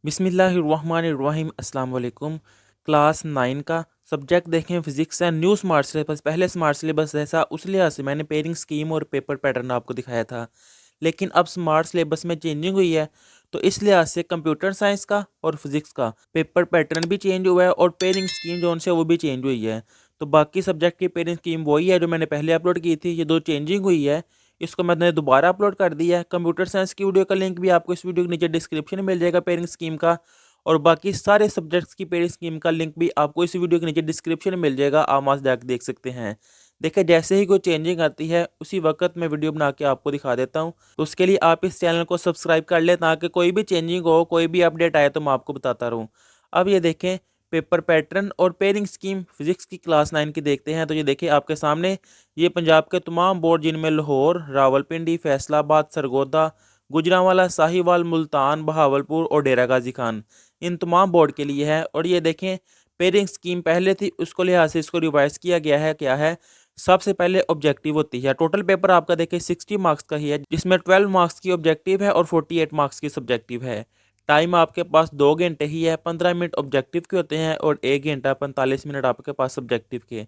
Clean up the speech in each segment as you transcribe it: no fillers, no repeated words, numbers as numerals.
बिस्मिल्लाहिर्रहमानिर्रहीम अस्सलाम वालेकुम। क्लास 9 का सब्जेक्ट देखें फिजिक्स है। न्यू स्मार्ट सिलेबस, पहले स्मार्ट सिलेबस जैसा उस लिहाज से मैंने पेयरिंग स्कीम और पेपर पैटर्न आपको दिखाया था, लेकिन अब स्मार्ट सिलेबस में चेंजिंग हुई है। तो इस लिहाज से कंप्यूटर साइंस का और फिजिक्स का पेपर पैटर्न भी चेंज हुआ है और पेयरिंग स्कीम जो उनसे वो भी चेंज हुई है। तो बाकी सब्जेक्ट की पेयरिंग स्कीम वही है जो मैंने पहले अपलोड की थी। ये दो चेंजिंग हुई है, इसको मैंने दोबारा अपलोड कर दिया है। कंप्यूटर साइंस की वीडियो का लिंक भी आपको इस वीडियो के नीचे डिस्क्रिप्शन में मिल जाएगा पेयरिंग स्कीम का, और बाकी सारे सब्जेक्ट्स की पेयरिंग स्कीम का लिंक भी आपको इस वीडियो के नीचे डिस्क्रिप्शन में मिल जाएगा। आप वहाँ से जाकर देख सकते हैं। देखिए, जैसे ही कोई चेंजिंग आती है उसी वक्त मैं वीडियो बना के आपको दिखा देता हूँ। तो उसके लिए आप इस चैनल को सब्सक्राइब कर लें ताकि कोई भी चेंजिंग हो, कोई भी अपडेट आए तो मैं आपको बताता रहूँ। अब ये देखें, पेपर पैटर्न और पेयरिंग स्कीम फिजिक्स की क्लास 9 की देखते हैं। तो ये देखिए आपके सामने, ये पंजाब के तमाम बोर्ड जिनमें लाहौर, रावलपिंडी, फैसलाबाद, सरगोदा, गुजरांवाला, साहिवाल, मुल्तान, बहावलपुर और डेरा गाजी खान, इन तमाम बोर्ड के लिए है। और ये देखें, पेयरिंग स्कीम पहले थी, उसको लिहाज से इसको रिवाइज किया गया है। क्या है, सबसे पहले ऑब्जेक्टिव होती है। टोटल पेपर आपका देखिए 60 मार्क्स का ही है, जिसमें 12 मार्क्स की ऑब्जेक्टिव है और 48 मार्क्स की सब्जेक्टिव है। टाइम आपके पास 2 घंटे ही है। 15 मिनट ऑब्जेक्टिव के होते हैं और 1 घंटा 45 मिनट आपके पास सब्जेक्टिव के।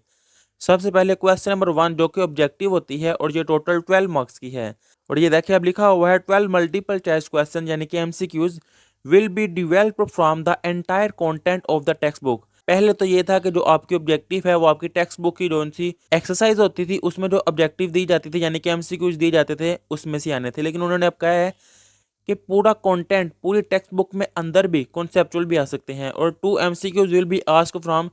सबसे पहले क्वेश्चन नंबर 1 जो कि ऑब्जेक्टिव होती है और ये टोटल 12 मार्क्स की है। और ये देखिए अब लिखा हुआ है 12 मल्टीपल चॉइस क्वेश्चन यानी कि MCQs will be developed from the entire content of the text book. पहले तो ये था कि जो आपकी ऑब्जेक्टिव है वो आपकी टेक्स्ट बुक की जो सी एक्सरसाइज होती थी उसमें जो ऑब्जेक्टिव दी जाती थी यानी कि एमसीक्यूज दिए जाते थे उसमें से आने थे, लेकिन उन्होंने अब कहा है कि पूरा कंटेंट पूरी टेक्स्ट बुक में अंदर भी कॉन्सेप्चुअल भी आ सकते हैं। और 2 MCQs will be asked from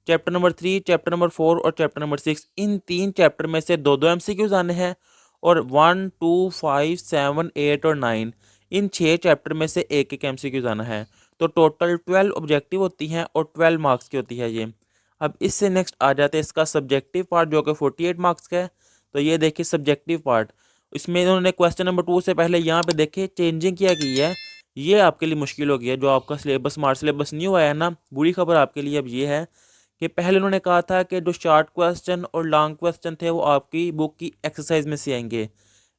chapter number 3, chapter number 4 और चैप्टर नंबर 6। इन 3 चैप्टर में से 2-2 एमसीक्यूज आने हैं। और 1, 2, 5, 7, 8 और 9, इन 6 चैप्टर में से एक एक एमसीक्यूज आना है। तो टोटल 12 ऑब्जेक्टिव होती हैं और 12 मार्क्स की होती है ये। अब इससे नेक्स्ट आ जाते हैं इसका सब्जेक्टिव पार्ट जो कि 48 मार्क्स का है। तो ये देखिए सब्जेक्टिव पार्ट, इसमें इन्होंने क्वेश्चन नंबर 2 से पहले यहाँ पे देखिए चेंजिंग क्या की है। ये आपके लिए मुश्किल हो गया है। जो आपका सिलेबस स्मार्ट सिलेबस न्यू आया है ना, बुरी खबर आपके लिए अब ये है कि पहले उन्होंने कहा था कि जो शॉर्ट क्वेश्चन और लॉन्ग क्वेश्चन थे वो आपकी बुक की एक्सरसाइज में से आएंगे,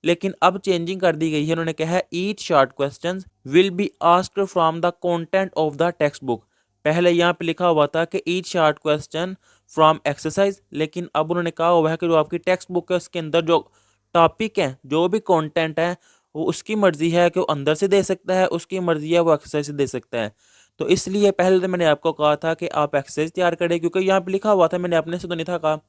लेकिन अब चेंजिंग कर दी गई है। उन्होंने कहा है each short question will be asked from the content of the text book. पहले यहाँ पे लिखा हुआ था कि each short question from exercise, लेकिन अब उन्होंने कहा हुआ है कि जो आपकी टेक्स्ट बुक है उसके अंदर जो टॉपिक है, जो भी कंटेंट है, वो उसकी मर्जी है कि वो अंदर से दे सकता है, उसकी मर्जी है वो एक्सरसाइज से दे सकता है। तो इसलिए पहले तो मैंने आपको कहा था कि आप एक्सरसाइज तैयार करें, क्योंकि यहाँ पे लिखा हुआ था, मैंने अपने से तो नहीं था कहा,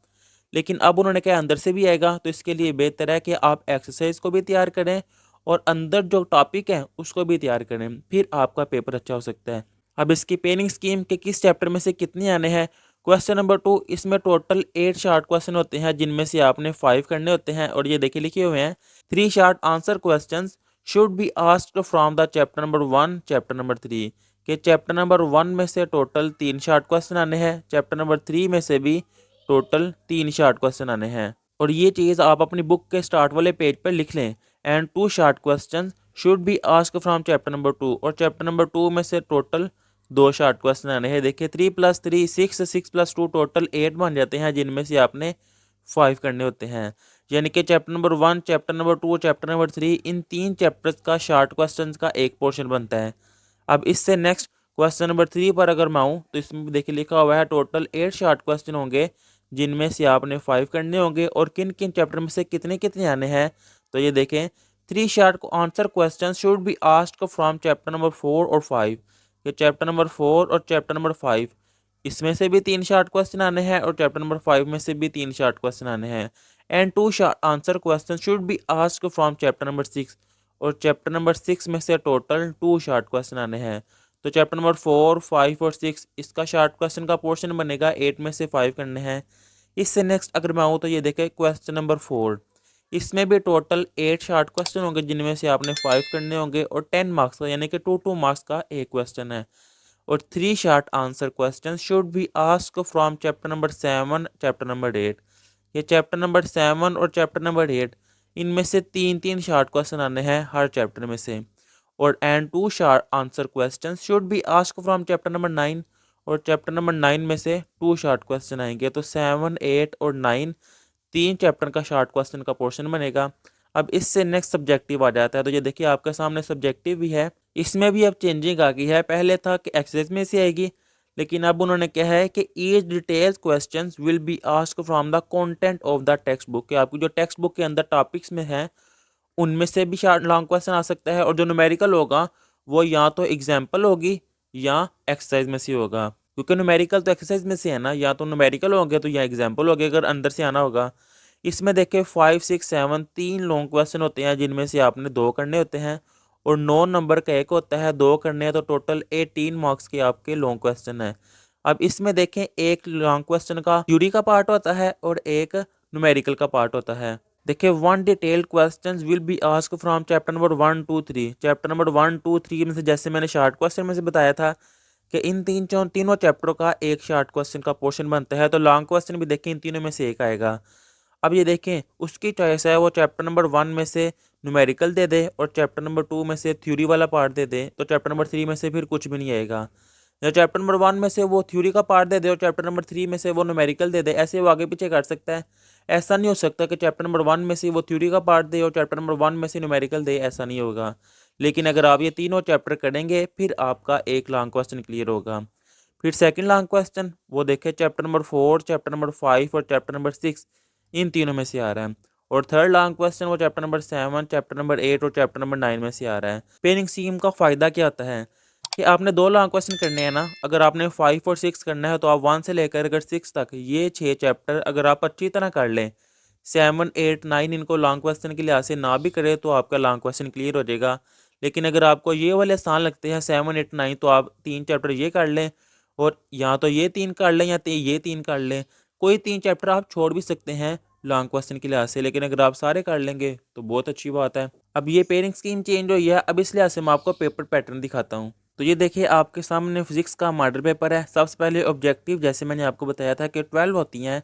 लेकिन अब उन्होंने कहा अंदर से भी आएगा। तो इसके लिए बेहतर है कि आप एक्सरसाइज को भी तैयार करें और अंदर जो टॉपिक है उसको भी तैयार करें, फिर आपका पेपर अच्छा हो सकता है। अब इसकी पेनिंग स्कीम के किस चैप्टर में से कितने आने हैं। क्वेश्चन नंबर 2, इसमें टोटल 8 शार्ट क्वेश्चन होते हैं जिनमें से आपने 5 करने होते हैं। और ये देखिए लिखे हुए हैं 3 short answer question should be asked from the chapter number 1, chapter number 3। के चैप्टर नंबर 1 में से टोटल 3 शार्ट क्वेश्चन आने हैं, चैप्टर नंबर 3 में से भी टोटल 3 शार्ट क्वेश्चन आने हैं। और ये चीज़ आप अपनी बुक के स्टार्ट वाले पेज पर लिख लें। And 2 short question should be ask from chapter number 2, और चैप्टर नंबर 2 में से टोटल 2 शार्ट क्वेश्चन आने हैं। देखिए 3 + 3 6, 6 + 2 टोटल 8 बन जाते हैं, जिनमें से आपने 5 करने होते हैं। यानी कि चैप्टर नंबर 1, चैप्टर नंबर 2 और चैप्टर नंबर 3, इन 3 चैप्टर्स का शार्ट क्वेश्चन का एक पोर्शन बनता है। अब इससे नेक्स्ट क्वेश्चन नंबर 3 पर अगर मैं आऊँ तो इसमें देखिए लिखा हुआ है टोटल 8 शार्ट क्वेश्चन होंगे, जिनमें से आपने 5 करने होंगे। और किन किन चैप्टर में से कितने कितने आने हैं, तो ये देखें 3 short answer question should be asked from chapter number 4 और 5। ये चैप्टर नंबर 4 और चैप्टर नंबर 5, इसमें से भी 3 शार्ट क्वेश्चन आने हैं और चैप्टर नंबर 5 में से भी 3 शार्ट क्वेश्चन आने हैं। And 2 short answer question should be asked from chapter number 6, और चैप्टर नंबर 6 में से टोटल 2 शार्ट क्वेश्चन आने हैं। तो चैप्टर नंबर 4, 5 और 6, इसका शार्ट क्वेश्चन का पोर्शन बनेगा 8 में से 5 करने हैं। इससे नेक्स्ट अगर मैं आऊँ तो ये देखें क्वेश्चन नंबर 4, इसमें भी टोटल 8 शार्ट क्वेश्चन होंगे, जिनमें से आपने 5 करने होंगे और 10 मार्क्स का यानी कि 2 मार्क्स का एक क्वेश्चन है। और 3 short answer question should be ask from chapter number 7, chapter number 8। ये चैप्टर नंबर 7 और चैप्टर नंबर 8, इनमें से 3-3 शार्ट क्वेश्चन आने हैं हर चैप्टर में से। और and 2 short answer question should be ask from chapter number 9, और चैप्टर नंबर 9 में से 2 शार्ट क्वेश्चन आएंगे। तो 7, 8 और 9 3 चैप्टर का शार्ट क्वेश्चन का पोर्शन बनेगा। अब इससे नेक्स्ट सब्जेक्टिव आ जाता है। तो ये देखिए आपके सामने सब्जेक्टिव भी है इसमें भी अब चेंजिंग आ गई है। पहले था कि एक्सरसाइज में से आएगी, लेकिन अब उन्होंने कहा है कि each details questions will be asked from the content of the text book, कि आपकी जो टेक्स्ट बुक के अंदर टॉपिक्स में है उनमें से भी शार्ट लॉन्ग क्वेश्चन आ सकता है। और जो न्यूमेरिकल होगा वो या तो एग्जाम्पल होगी या एक्सरसाइज में से होगा, क्योंकि न्यूमेरिकल तो एक्सरसाइज में से है ना, या तो न्यूमेरिकल हो गया तो या एग्जाम्पल हो गया अगर अंदर से आना होगा। इसमें देखिए 5, 6, 7 तीन लॉन्ग क्वेश्चन होते हैं जिनमें से आपने दो करने होते हैं, और 9 नंबर का एक होता है, दो करने हैं, तो टोटल 18 मार्क्स के आपके लॉन्ग क्वेश्चन है। अब इसमें देखें एक लॉन्ग क्वेश्चन का थ्योरी का पार्ट होता है और एक न्यूमेरिकल का पार्ट होता है। देखिए 1 detailed questions will be asked from chapter number 1, 2, 3। Chapter number 1, 2, 3 में से जैसे मैंने शॉर्ट क्वेश्चन में से बताया था कि इन तीनों चैप्टरों का एक शॉर्ट क्वेश्चन का पोर्शन बनता है, तो लॉन्ग क्वेश्चन भी देखें इन तीनों में से एक आएगा। अब ये देखें उसकी चॉइस है, वो चैप्टर नंबर 1 में से न्यूमेरिकल दे दे और चैप्टर नंबर 2 में से थ्योरी वाला पार्ट दे दे, तो चैप्टर नंबर 3 में से फिर कुछ भी नहीं आएगा। या चैप्टर नंबर 1 में से वो थ्योरी का पार्ट दे दे और चैप्टर नंबर 3 में से वो न्यूमेरिकल दे दे, ऐसे वो आगे पीछे कर सकता है। ऐसा नहीं हो सकता कि चैप्टर नंबर 1 में से वो थ्योरी का पार्ट दे और चैप्टर नंबर 1 में से न्यूमेरिकल दे, ऐसा नहीं होगा। लेकिन अगर आप ये तीनों चैप्टर करेंगे फिर आपका एक लॉन्ग क्वेश्चन क्लियर होगा। फिर सेकंड लॉन्ग क्वेश्चन वो देखें चैप्टर नंबर 4, चैप्टर नंबर 5 और चैप्टर नंबर 6 इन तीनों में से आ रहा है। और थर्ड लॉन्ग क्वेश्चन वो चैप्टर नंबर 7, चैप्टर नंबर 8 और चैप्टर नंबर 9 में से आ रहा है। पेयरिंग स्कीम का फ़ायदा क्या होता है कि आपने दो लॉन्ग क्वेश्चन करने हैं ना, अगर आपने 5 और 6 करना है तो आप 1 से लेकर अगर 6 तक ये 6 चैप्टर अगर आप अच्छी तरह कर लें, 7, 8, 9 इनको लॉन्ग क्वेश्चन के लिहाज से ना भी करें तो आपका लॉन्ग क्वेश्चन क्लियर हो जाएगा। लेकिन अगर आपको ये वाले आसान लगते हैं 7, 8, 9, तो आप 3 चैप्टर ये कर लें और या तो ये 3 कर लें या ये 3 कर लें। कोई 3 चैप्टर आप छोड़ भी सकते हैं लॉन्ग क्वेश्चन के लिहाज से, लेकिन अगर आप सारे कर लेंगे तो बहुत अच्छी बात है। अब ये पेयरिंग स्कीम चेंज हुई है, अब इस लिहाज से मैं आपको पेपर पैटर्न दिखाता हूँ। तो ये देखिए आपके सामने फिजिक्स का मॉडल पेपर है। सबसे पहले ऑब्जेक्टिव जैसे मैंने आपको बताया था कि 12 होती हैं,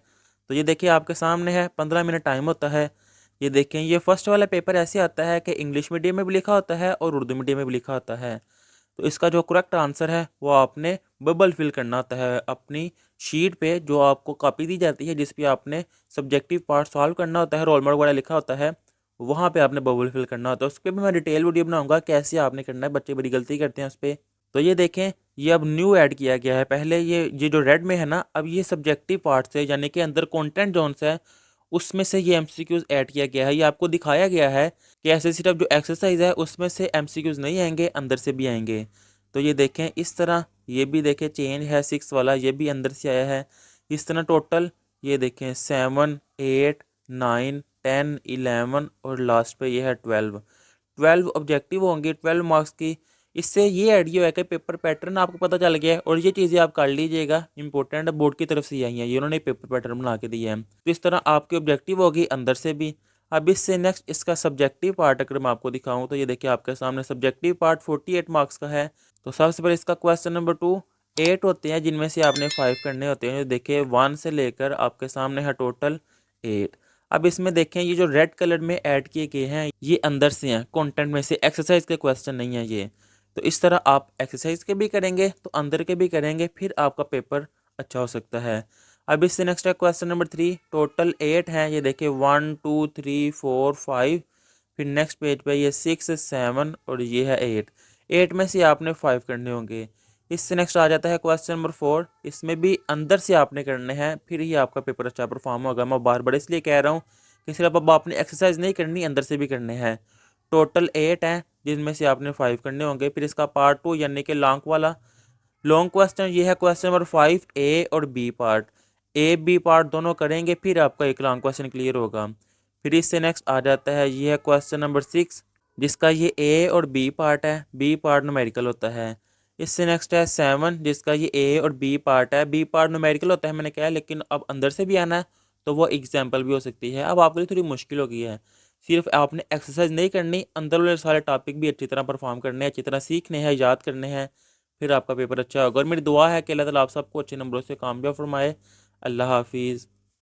तो ये देखिए आपके सामने है, 15 मिनट टाइम होता है। ये देखें ये फर्स्ट वाला पेपर ऐसे आता है कि इंग्लिश मीडियम में भी लिखा होता है और उर्दू मीडियम में भी लिखा होता है। तो इसका जो करेक्ट आंसर है वो आपने बबल फिल करना होता है अपनी शीट पे, जो आपको कॉपी दी जाती है जिस पे आपने सब्जेक्टिव पार्ट सॉल्व करना होता है, रोल नंबर वगैरह लिखा होता है, वहाँ पे आपने बबल फिल करना होता है। उस पर भी मैं डिटेल वीडियो बनाऊंगा कैसे आपने करना है, बच्चे बड़ी गलती करते हैं उस पर। तो ये देखें ये अब न्यू ऐड किया गया है। पहले ये जो रेड में है ना, अब ये सब्जेक्टिव पार्ट से यानी कि अंदर कंटेंट जोन से है उसमें से ये एमसीक्यूज ऐड किया गया है। ये आपको दिखाया गया है कि ऐसे सिर्फ जो एक्सरसाइज है उसमें से एमसीक्यूज नहीं आएंगे, अंदर से भी आएंगे। तो ये देखें इस तरह, ये भी देखें चेंज है 6 वाला, ये भी अंदर से आया है। इस तरह टोटल ये देखें 7, 8, 9, 10, 11 और लास्ट पे ये है 12 ऑब्जेक्टिव होंगे 12 मार्क्स की। इससे ये आइडिया है कि पेपर पैटर्न आपको पता चल गया है, और ये चीज़ें आप कर लीजिएगा, इंपॉर्टेंट बोर्ड की तरफ से आई हैं, ये उन्होंने पेपर पैटर्न बना के दिया है। तो इस तरह आपकी ऑब्जेक्टिव होगी अंदर से भी। अब इससे नेक्स्ट इसका सब्जेक्टिव पार्ट अगर मैं आपको दिखाऊं तो ये देखिए आपके सामने सब्जेक्टिव पार्ट 48 मार्क्स का है। तो सबसे पहले इसका क्वेश्चन नंबर 2, 8 होते हैं जिनमें से आपने 5 करने होते हैं। देखिए 1 से लेकर आपके सामने है टोटल 8। अब इसमें देखें ये जो रेड कलर में ऐड किए गए हैं ये अंदर से हैं, कंटेंट में से, एक्सरसाइज के क्वेश्चन नहीं है ये। तो इस तरह आप एक्सरसाइज के भी करेंगे तो अंदर के भी करेंगे, फिर आपका पेपर अच्छा हो सकता है। अब इससे नेक्स्ट है क्वेश्चन नंबर 3, टोटल 8 हैं। ये देखिए 1, 2, 3, 4, 5, फिर नेक्स्ट पेज पे ये 6, 7 और ये है 8। 8 में से आपने 5 करने होंगे। इससे नेक्स्ट आ जाता है क्वेश्चन नंबर 4, इसमें भी अंदर से आपने करने हैं, फिर ही आपका पेपर अच्छा परफॉर्म होगा। मैं बार बार इसलिए कह रहा हूँ कि सिर्फ अब आपने एक्सरसाइज नहीं करनी, अंदर से भी करने हैं। टोटल 8 हैं जिनमें से आपने 5 करने होंगे। फिर इसका पार्ट 2 यानी कि लॉन्ग वाला लॉन्ग क्वेश्चन ये है क्वेश्चन नंबर 5, ए और B part. A B part दोनों करेंगे फिर आपका एक लॉन्ग क्वेश्चन क्लियर होगा। फिर इससे नेक्स्ट आ जाता है ये है क्वेश्चन नंबर 6, जिसका ये ए और बी पार्ट है, बी पार्ट न्यूमेरिकल होता है। इससे नेक्स्ट है 7, जिसका ये ए और बी पार्ट है, बी पार्ट न्यूमेरिकल होता है मैंने कहा, लेकिन अब अंदर से भी आना है तो वो एग्जाम्पल भी हो सकती है। अब आपके लिए थोड़ी मुश्किल हो गई है, सिर्फ आपने एक्सरसाइज नहीं करनी, अंदर वाले सारे टॉपिक भी अच्छी तरह परफॉर्म करने हैं, अच्छी तरह सीखने हैं, याद करने हैं, फिर आपका पेपर अच्छा होगा। और मेरी दुआ है कि अल्लाह ताला आप सबको अच्छे नंबरों से कामयाब फरमाए। अल्लाह हाफिज़।